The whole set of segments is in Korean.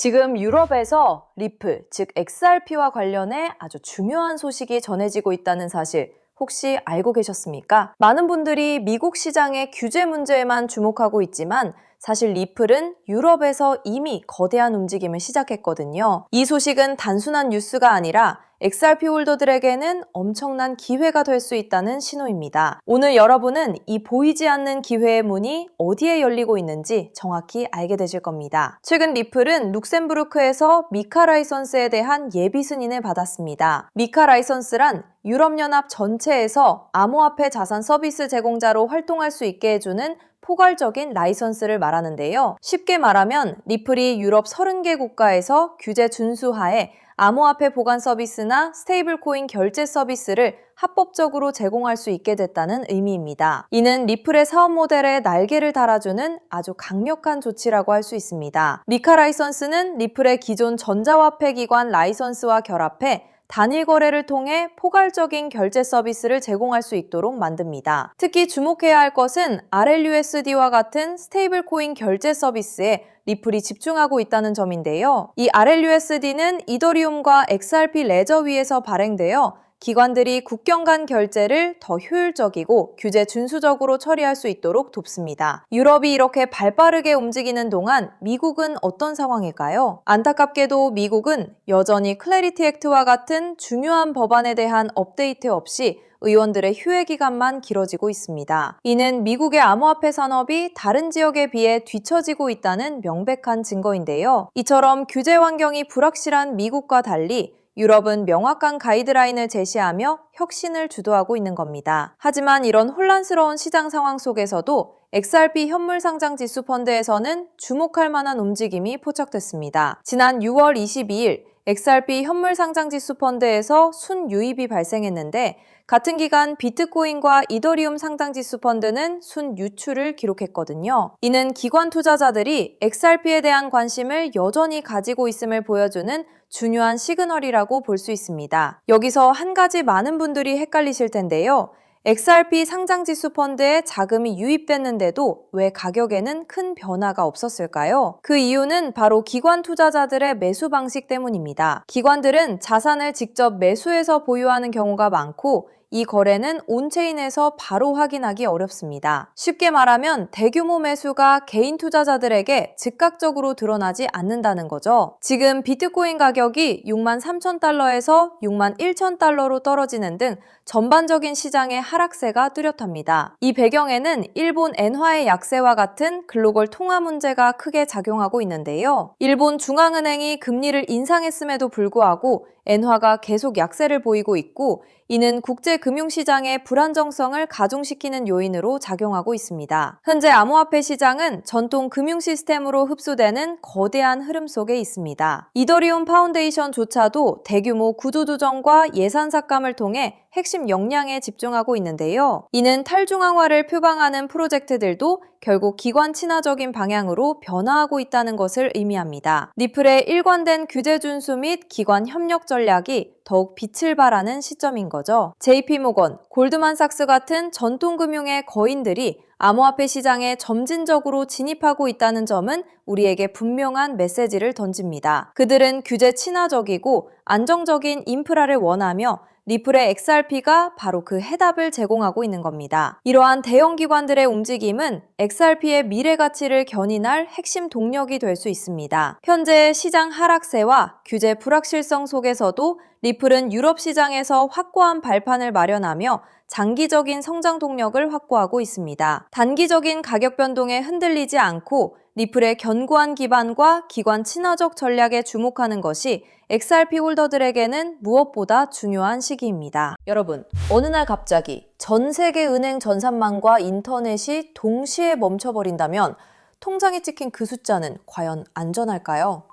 지금 유럽에서 리플, 즉 XRP와 관련해 아주 중요한 소식이 전해지고 있다는 사실 혹시 알고 계셨습니까? 많은 분들이 미국 시장의 규제 문제에만 주목하고 있지만 사실 리플은 유럽에서 이미 거대한 움직임을 시작했거든요. 이 소식은 단순한 뉴스가 아니라 XRP 홀더들에게는 엄청난 기회가 될 수 있다는 신호입니다. 오늘 여러분은 이 보이지 않는 기회의 문이 어디에 열리고 있는지 정확히 알게 되실 겁니다. 최근 리플은 룩셈부르크에서 미카 라이선스에 대한 예비 승인을 받았습니다. 미카 라이선스란 유럽연합 전체에서 암호화폐 자산 서비스 제공자로 활동할 수 있게 해주는 포괄적인 라이선스를 말하는데요. 쉽게 말하면 리플이 유럽 30개 국가에서 규제 준수하에 암호화폐 보관 서비스나 스테이블코인 결제 서비스를 합법적으로 제공할 수 있게 됐다는 의미입니다. 이는 리플의 사업 모델에 날개를 달아주는 아주 강력한 조치라고 할 수 있습니다. 미카 라이선스는 리플의 기존 전자화폐 기관 라이선스와 결합해 단일 거래를 통해 포괄적인 결제 서비스를 제공할 수 있도록 만듭니다. 특히 주목해야 할 것은 RLUSD와 같은 스테이블 코인 결제 서비스에 리플이 집중하고 있다는 점인데요. 이 RLUSD는 이더리움과 XRP 레저 위에서 발행되어 기관들이 국경 간 결제를 더 효율적이고 규제 준수적으로 처리할 수 있도록 돕습니다. 유럽이 이렇게 발빠르게 움직이는 동안 미국은 어떤 상황일까요? 안타깝게도 미국은 여전히 클래리티 액트와 같은 중요한 법안에 대한 업데이트 없이 의원들의 휴회 기간만 길어지고 있습니다. 이는 미국의 암호화폐 산업이 다른 지역에 비해 뒤처지고 있다는 명백한 증거인데요. 이처럼 규제 환경이 불확실한 미국과 달리 유럽은 명확한 가이드라인을 제시하며 혁신을 주도하고 있는 겁니다. 하지만 이런 혼란스러운 시장 상황 속에서도 XRP 현물 상장 지수 펀드에서는 주목할 만한 움직임이 포착됐습니다. 지난 6월 22일 XRP 현물 상장 지수 펀드에서 순유입이 발생했는데 같은 기간 비트코인과 이더리움 상장지수 펀드는 순유출을 기록했거든요. 이는 기관 투자자들이 XRP에 대한 관심을 여전히 가지고 있음을 보여주는 중요한 시그널이라고 볼 수 있습니다. 여기서 한 가지 많은 분들이 헷갈리실 텐데요. XRP 상장지수 펀드에 자금이 유입됐는데도 왜 가격에는 큰 변화가 없었을까요? 그 이유는 바로 기관 투자자들의 매수 방식 때문입니다. 기관들은 자산을 직접 매수해서 보유하는 경우가 많고 이 거래는 온체인에서 바로 확인하기 어렵습니다. 쉽게 말하면 대규모 매수가 개인 투자자들에게 즉각적으로 드러나지 않는다는 거죠. 지금 비트코인 가격이 63,000달러에서 61,000달러로 떨어지는 등 전반적인 시장의 하락세가 뚜렷합니다. 이 배경에는 일본 엔화의 약세와 같은 글로벌 통화 문제가 크게 작용하고 있는데요. 일본 중앙은행이 금리를 인상했음에도 불구하고 엔화가 계속 약세를 보이고 있고 이는 국제 금융시장의 불안정성을 가중시키는 요인으로 작용하고 있습니다. 현재 암호화폐 시장은 전통 금융 시스템으로 흡수되는 거대한 흐름 속에 있습니다. 이더리움 파운데이션조차도 대규모 구조조정과 예산 삭감을 통해 핵심 역량에 집중하고 있는데요. 이는 탈중앙화를 표방하는 프로젝트들도 결국 기관 친화적인 방향으로 변화하고 있다는 것을 의미합니다. 리플의 일관된 규제 준수 및 기관 협력 전략이 더욱 빛을 발하는 시점인 거죠. JP모건, 골드만삭스 같은 전통금융의 거인들이 암호화폐 시장에 점진적으로 진입하고 있다는 점은 우리에게 분명한 메시지를 던집니다. 그들은 규제 친화적이고 안정적인 인프라를 원하며 리플의 XRP가 바로 그 해답을 제공하고 있는 겁니다. 이러한 대형 기관들의 움직임은 XRP의 미래 가치를 견인할 핵심 동력이 될 수 있습니다. 현재 시장 하락세와 규제 불확실성 속에서도 리플은 유럽 시장에서 확고한 발판을 마련하며 장기적인 성장 동력을 확보하고 있습니다. 단기적인 가격 변동에 흔들리지 않고 리플의 견고한 기반과 기관 친화적 전략에 주목하는 것이 XRP 홀더들에게는 무엇보다 중요한 시기입니다. 여러분, 어느 날 갑자기 전 세계 은행 전산망과 인터넷이 동시에 멈춰버린다면 통장에 찍힌 그 숫자는 과연 안전할까요?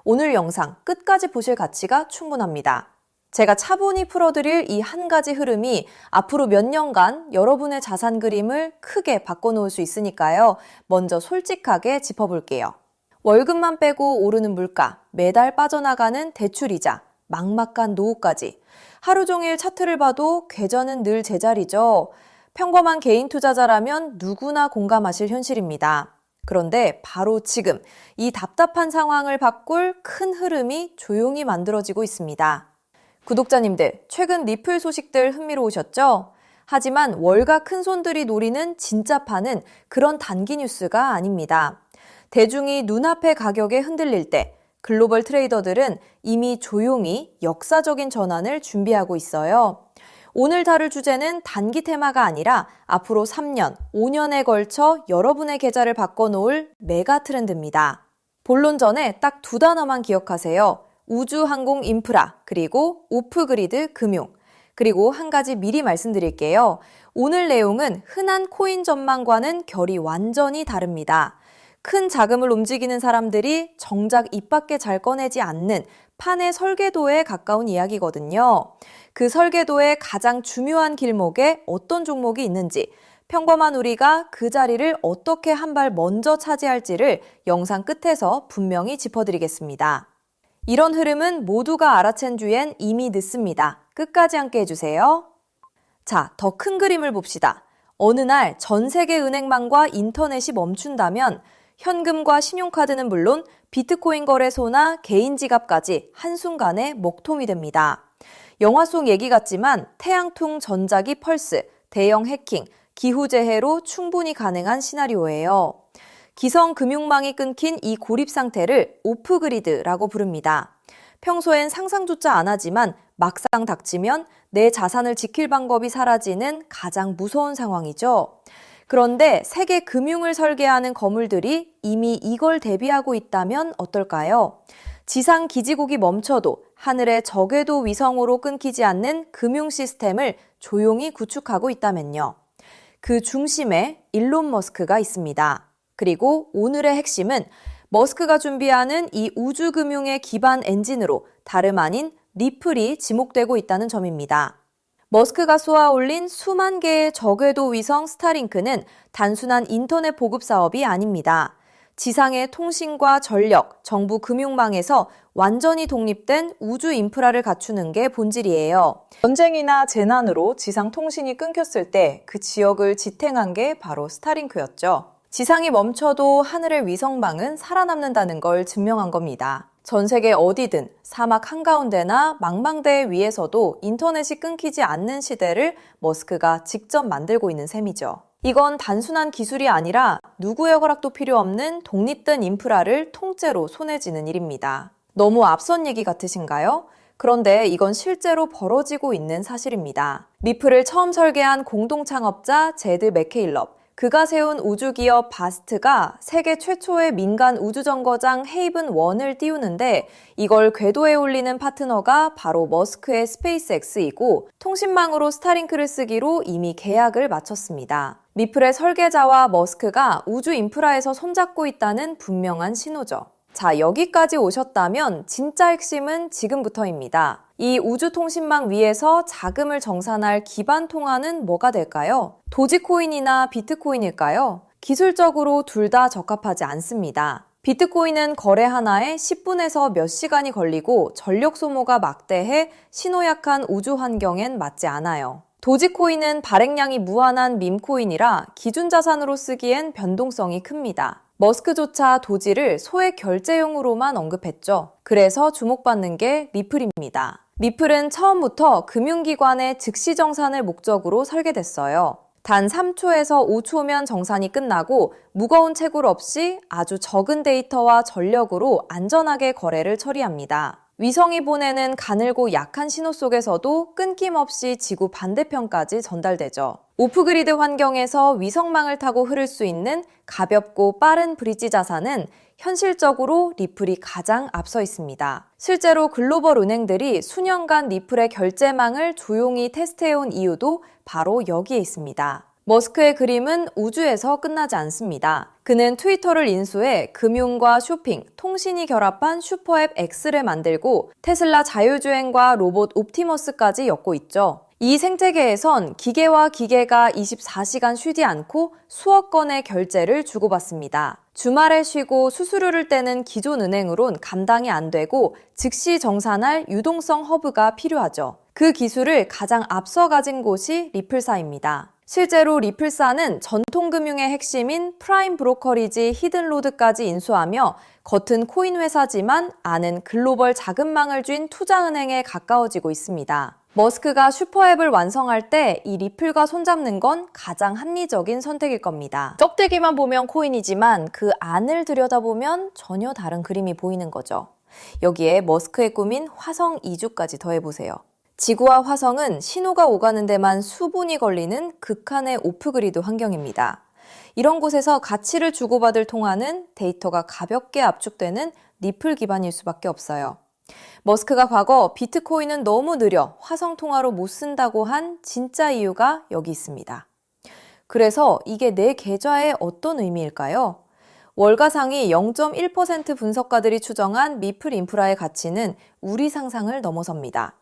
오늘 영상 끝까지 보실 가치가 충분합니다. 제가 차분히 풀어드릴 이 한 가지 흐름이 앞으로 몇 년간 여러분의 자산 그림을 크게 바꿔놓을 수 있으니까요. 먼저 솔직하게 짚어볼게요. 월급만 빼고 오르는 물가, 매달 빠져나가는 대출이자, 막막한 노후까지. 하루 종일 차트를 봐도 궤전은 늘 제자리죠. 평범한 개인 투자자라면 누구나 공감하실 현실입니다. 그런데 바로 지금 이 답답한 상황을 바꿀 큰 흐름이 조용히 만들어지고 있습니다. 구독자님들, 최근 리플 소식들 흥미로우셨죠? 하지만 월가 큰손들이 노리는 진짜 판은 그런 단기 뉴스가 아닙니다. 대중이 눈앞의 가격에 흔들릴 때 글로벌 트레이더들은 이미 조용히 역사적인 전환을 준비하고 있어요. 오늘 다룰 주제는 단기 테마가 아니라 앞으로 3년, 5년에 걸쳐 여러분의 계좌를 바꿔놓을 메가 트렌드입니다. 본론 전에 딱 두 단어만 기억하세요. 우주 항공 인프라, 그리고 오프그리드 금융. 그리고 한 가지 미리 말씀드릴게요. 오늘 내용은 흔한 코인 전망과는 결이 완전히 다릅니다. 큰 자금을 움직이는 사람들이 정작 입 밖에 잘 꺼내지 않는 판의 설계도에 가까운 이야기거든요. 그 설계도의 가장 중요한 길목에 어떤 종목이 있는지, 평범한 우리가 그 자리를 어떻게 한 발 먼저 차지할지를 영상 끝에서 분명히 짚어드리겠습니다. 이런 흐름은 모두가 알아챈 뒤엔 이미 늦습니다. 끝까지 함께 해주세요. 자, 더 큰 그림을 봅시다. 어느 날 전 세계 은행망과 인터넷이 멈춘다면 현금과 신용카드는 물론 비트코인 거래소나 개인 지갑까지 한순간에 먹통이 됩니다. 영화 속 얘기 같지만 태양풍 전자기 펄스, 대형 해킹, 기후재해로 충분히 가능한 시나리오예요. 기성 금융망이 끊긴 이 고립 상태를 오프그리드라고 부릅니다. 평소엔 상상조차 안 하지만 막상 닥치면 내 자산을 지킬 방법이 사라지는 가장 무서운 상황이죠. 그런데 세계 금융을 설계하는 거물들이 이미 이걸 대비하고 있다면 어떨까요? 지상 기지국이 멈춰도 하늘의 저궤도 위성으로 끊기지 않는 금융 시스템을 조용히 구축하고 있다면요. 그 중심에 일론 머스크가 있습니다. 그리고 오늘의 핵심은 머스크가 준비하는 이 우주금융의 기반 엔진으로 다름 아닌 리플이 지목되고 있다는 점입니다. 머스크가 쏘아올린 수만 개의 저궤도 위성 스타링크는 단순한 인터넷 보급 사업이 아닙니다. 지상의 통신과 전력, 정부 금융망에서 완전히 독립된 우주 인프라를 갖추는 게 본질이에요. 전쟁이나 재난으로 지상 통신이 끊겼을 때 그 지역을 지탱한 게 바로 스타링크였죠. 지상이 멈춰도 하늘의 위성망은 살아남는다는 걸 증명한 겁니다. 전 세계 어디든 사막 한가운데나 망망대해 위에서도 인터넷이 끊기지 않는 시대를 머스크가 직접 만들고 있는 셈이죠. 이건 단순한 기술이 아니라 누구의 허락도 필요 없는 독립된 인프라를 통째로 손에 쥐는 일입니다. 너무 앞선 얘기 같으신가요? 그런데 이건 실제로 벌어지고 있는 사실입니다. 리플을 처음 설계한 공동 창업자 제드 맥케일럽, 그가 세운 우주기업 바스트가 세계 최초의 민간 우주정거장 헤이븐1을 띄우는데 이걸 궤도에 올리는 파트너가 바로 머스크의 스페이스X이고 통신망으로 스타링크를 쓰기로 이미 계약을 마쳤습니다. 리플의 설계자와 머스크가 우주 인프라에서 손잡고 있다는 분명한 신호죠. 자, 여기까지 오셨다면 진짜 핵심은 지금부터입니다. 이 우주통신망 위에서 자금을 정산할 기반 통화는 뭐가 될까요? 도지코인이나 비트코인일까요? 기술적으로 둘 다 적합하지 않습니다. 비트코인은 거래 하나에 10분에서 몇 시간이 걸리고 전력 소모가 막대해 신호약한 우주 환경엔 맞지 않아요. 도지코인은 발행량이 무한한 밈코인이라 기준 자산으로 쓰기엔 변동성이 큽니다. 머스크조차 도지를 소액 결제용으로만 언급했죠. 그래서 주목받는 게 리플입니다. 리플은 처음부터 금융기관의 즉시 정산을 목적으로 설계됐어요. 단 3초에서 5초면 정산이 끝나고 무거운 채굴 없이 아주 적은 데이터와 전력으로 안전하게 거래를 처리합니다. 위성이 보내는 가늘고 약한 신호 속에서도 끊김없이 지구 반대편까지 전달되죠. 오프그리드 환경에서 위성망을 타고 흐를 수 있는 가볍고 빠른 브릿지 자산은 현실적으로 리플이 가장 앞서 있습니다. 실제로 글로벌 은행들이 수년간 리플의 결제망을 조용히 테스트해온 이유도 바로 여기에 있습니다. 머스크의 그림은 우주에서 끝나지 않습니다. 그는 트위터를 인수해 금융과 쇼핑, 통신이 결합한 슈퍼앱 X를 만들고 테슬라 자율주행과 로봇 옵티머스까지 엮고 있죠. 이 생태계에선 기계와 기계가 24시간 쉬지 않고 수억 건의 결제를 주고받습니다. 주말에 쉬고 수수료를 떼는 기존 은행으론 감당이 안 되고 즉시 정산할 유동성 허브가 필요하죠. 그 기술을 가장 앞서 가진 곳이 리플사입니다. 실제로 리플사는 전통금융의 핵심인 프라임 브로커리지 히든로드까지 인수하며 겉은 코인 회사지만 안은 글로벌 자금망을 쥔 투자은행에 가까워지고 있습니다. 머스크가 슈퍼앱을 완성할 때 이 리플과 손잡는 건 가장 합리적인 선택일 겁니다. 쩍대기만 보면 코인이지만 그 안을 들여다보면 전혀 다른 그림이 보이는 거죠. 여기에 머스크의 꿈인 화성 이주까지 더해보세요. 지구와 화성은 신호가 오가는 데만 수분이 걸리는 극한의 오프그리드 환경입니다. 이런 곳에서 가치를 주고받을 통화는 데이터가 가볍게 압축되는 리플 기반일 수밖에 없어요. 머스크가 과거 비트코인은 너무 느려 화성 통화로 못 쓴다고 한 진짜 이유가 여기 있습니다. 그래서 이게 내 계좌에 어떤 의미일까요? 월가 상위 0.1% 분석가들이 추정한 리플 인프라의 가치는 우리 상상을 넘어섭니다.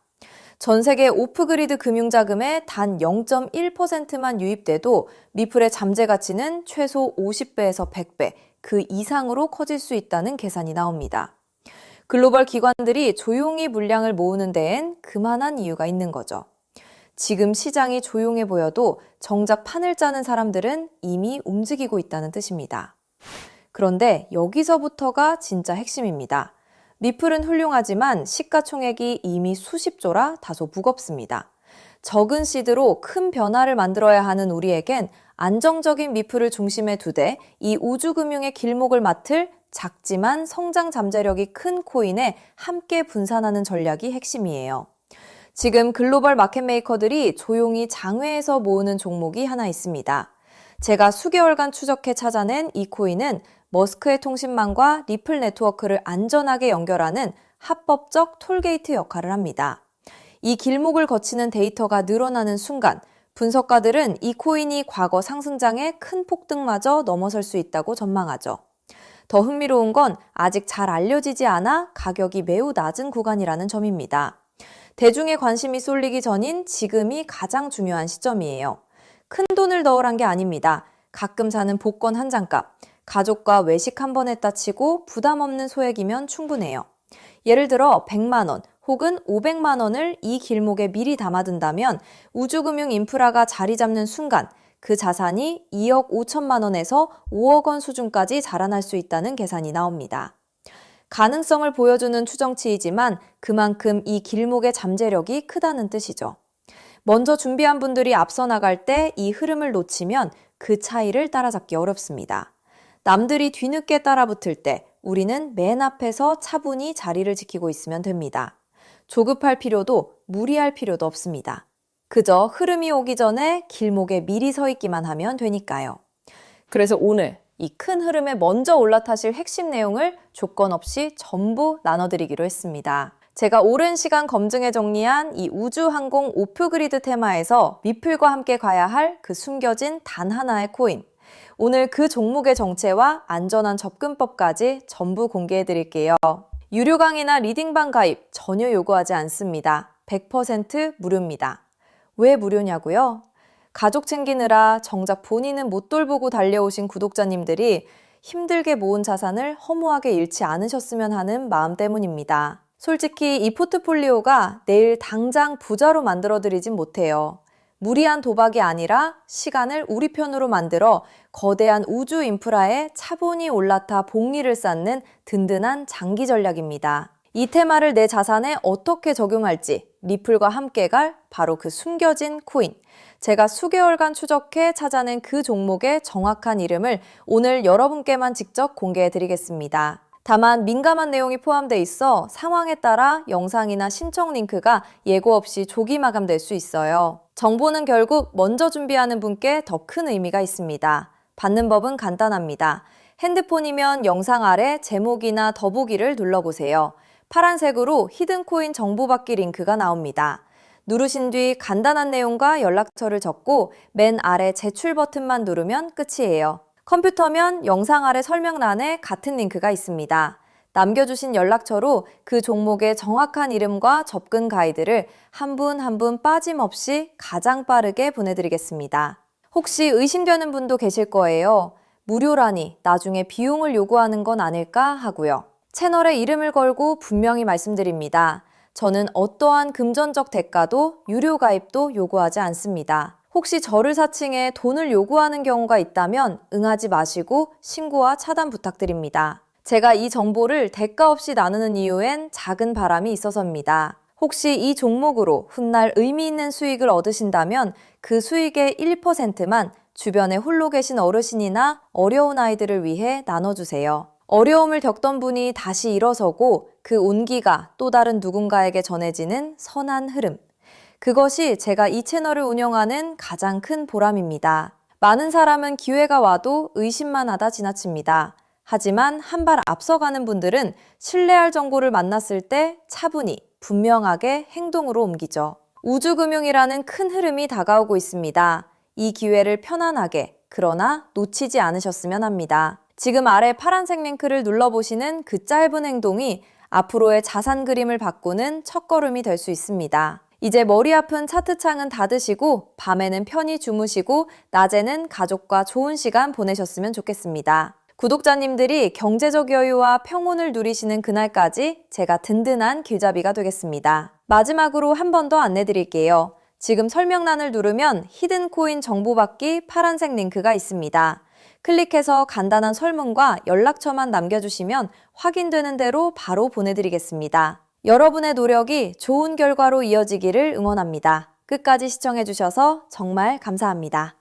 전 세계 오프그리드 금융자금의 단 0.1%만 유입돼도 리플의 잠재 가치는 최소 50배에서 100배, 그 이상으로 커질 수 있다는 계산이 나옵니다. 글로벌 기관들이 조용히 물량을 모으는 데엔 그만한 이유가 있는 거죠. 지금 시장이 조용해 보여도 정작 판을 짜는 사람들은 이미 움직이고 있다는 뜻입니다. 그런데 여기서부터가 진짜 핵심입니다. 리플은 훌륭하지만 시가총액이 이미 수십조라 다소 무겁습니다. 적은 시드로 큰 변화를 만들어야 하는 우리에겐 안정적인 리플을 중심에 두되 이 우주금융의 길목을 맡을 작지만 성장 잠재력이 큰 코인에 함께 분산하는 전략이 핵심이에요. 지금 글로벌 마켓메이커들이 조용히 장외에서 모으는 종목이 하나 있습니다. 제가 수개월간 추적해 찾아낸 이 코인은 머스크의 통신망과 리플 네트워크를 안전하게 연결하는 합법적 톨게이트 역할을 합니다. 이 길목을 거치는 데이터가 늘어나는 순간 분석가들은 이 코인이 과거 상승장의 큰 폭등마저 넘어설 수 있다고 전망하죠. 더 흥미로운 건 아직 잘 알려지지 않아 가격이 매우 낮은 구간이라는 점입니다. 대중의 관심이 쏠리기 전인 지금이 가장 중요한 시점이에요. 큰 돈을 넣으란 게 아닙니다. 가끔 사는 복권 한 장값, 가족과 외식 한 번 했다 치고 부담 없는 소액이면 충분해요. 예를 들어 100만 원 혹은 500만 원을 이 길목에 미리 담아둔다면 우주금융 인프라가 자리 잡는 순간 그 자산이 2억 5천만 원에서 5억 원 수준까지 자라날 수 있다는 계산이 나옵니다. 가능성을 보여주는 추정치이지만 그만큼 이 길목의 잠재력이 크다는 뜻이죠. 먼저 준비한 분들이 앞서 나갈 때 이 흐름을 놓치면 그 차이를 따라잡기 어렵습니다. 남들이 뒤늦게 따라붙을 때 우리는 맨 앞에서 차분히 자리를 지키고 있으면 됩니다. 조급할 필요도 무리할 필요도 없습니다. 그저 흐름이 오기 전에 길목에 미리 서 있기만 하면 되니까요. 그래서 오늘 이 큰 흐름에 먼저 올라타실 핵심 내용을 조건 없이 전부 나눠드리기로 했습니다. 제가 오랜 시간 검증해 정리한 이 우주항공 오프그리드 테마에서 리플과 함께 가야 할 그 숨겨진 단 하나의 코인. 오늘 그 종목의 정체와 안전한 접근법까지 전부 공개해 드릴게요. 유료 강의나 리딩방 가입 전혀 요구하지 않습니다. 100% 무료입니다. 왜 무료냐고요? 가족 챙기느라 정작 본인은 못 돌보고 달려오신 구독자님들이 힘들게 모은 자산을 허무하게 잃지 않으셨으면 하는 마음 때문입니다. 솔직히 이 포트폴리오가 내일 당장 부자로 만들어드리진 못해요. 무리한 도박이 아니라 시간을 우리 편으로 만들어 거대한 우주 인프라에 차분히 올라타 복리를 쌓는 든든한 장기 전략입니다. 이 테마를 내 자산에 어떻게 적용할지 리플과 함께 갈 바로 그 숨겨진 코인. 제가 수개월간 추적해 찾아낸 그 종목의 정확한 이름을 오늘 여러분께만 직접 공개해 드리겠습니다. 다만 민감한 내용이 포함되어 있어 상황에 따라 영상이나 신청 링크가 예고 없이 조기 마감될 수 있어요. 정보는 결국 먼저 준비하는 분께 더 큰 의미가 있습니다. 받는 법은 간단합니다. 핸드폰이면 영상 아래 제목이나 더보기를 눌러보세요. 파란색으로 히든코인 정보받기 링크가 나옵니다. 누르신 뒤 간단한 내용과 연락처를 적고 맨 아래 제출 버튼만 누르면 끝이에요. 컴퓨터면 영상 아래 설명란에 같은 링크가 있습니다. 남겨주신 연락처로 그 종목의 정확한 이름과 접근 가이드를 한 분 한 분 빠짐없이 가장 빠르게 보내드리겠습니다. 혹시 의심되는 분도 계실 거예요. 무료라니 나중에 비용을 요구하는 건 아닐까 하고요. 채널에 이름을 걸고 분명히 말씀드립니다. 저는 어떠한 금전적 대가도 유료 가입도 요구하지 않습니다. 혹시 저를 사칭해 돈을 요구하는 경우가 있다면 응하지 마시고 신고와 차단 부탁드립니다. 제가 이 정보를 대가 없이 나누는 이유엔 작은 바람이 있어서입니다. 혹시 이 종목으로 훗날 의미 있는 수익을 얻으신다면 그 수익의 1%만 주변에 홀로 계신 어르신이나 어려운 아이들을 위해 나눠주세요. 어려움을 겪던 분이 다시 일어서고 그 온기가 또 다른 누군가에게 전해지는 선한 흐름. 그것이 제가 이 채널을 운영하는 가장 큰 보람입니다. 많은 사람은 기회가 와도 의심만 하다 지나칩니다. 하지만 한 발 앞서가는 분들은 신뢰할 정보를 만났을 때 차분히 분명하게 행동으로 옮기죠. 우주금융이라는 큰 흐름이 다가오고 있습니다. 이 기회를 편안하게 그러나 놓치지 않으셨으면 합니다. 지금 아래 파란색 링크를 눌러보시는 그 짧은 행동이 앞으로의 자산 그림을 바꾸는 첫걸음이 될 수 있습니다. 이제 머리 아픈 차트창은 닫으시고 밤에는 편히 주무시고 낮에는 가족과 좋은 시간 보내셨으면 좋겠습니다. 구독자님들이 경제적 여유와 평온을 누리시는 그날까지 제가 든든한 길잡이가 되겠습니다. 마지막으로 한 번 더 안내드릴게요. 지금 설명란을 누르면 히든코인 정보받기 파란색 링크가 있습니다. 클릭해서 간단한 설문과 연락처만 남겨주시면 확인되는 대로 바로 보내드리겠습니다. 여러분의 노력이 좋은 결과로 이어지기를 응원합니다. 끝까지 시청해주셔서 정말 감사합니다.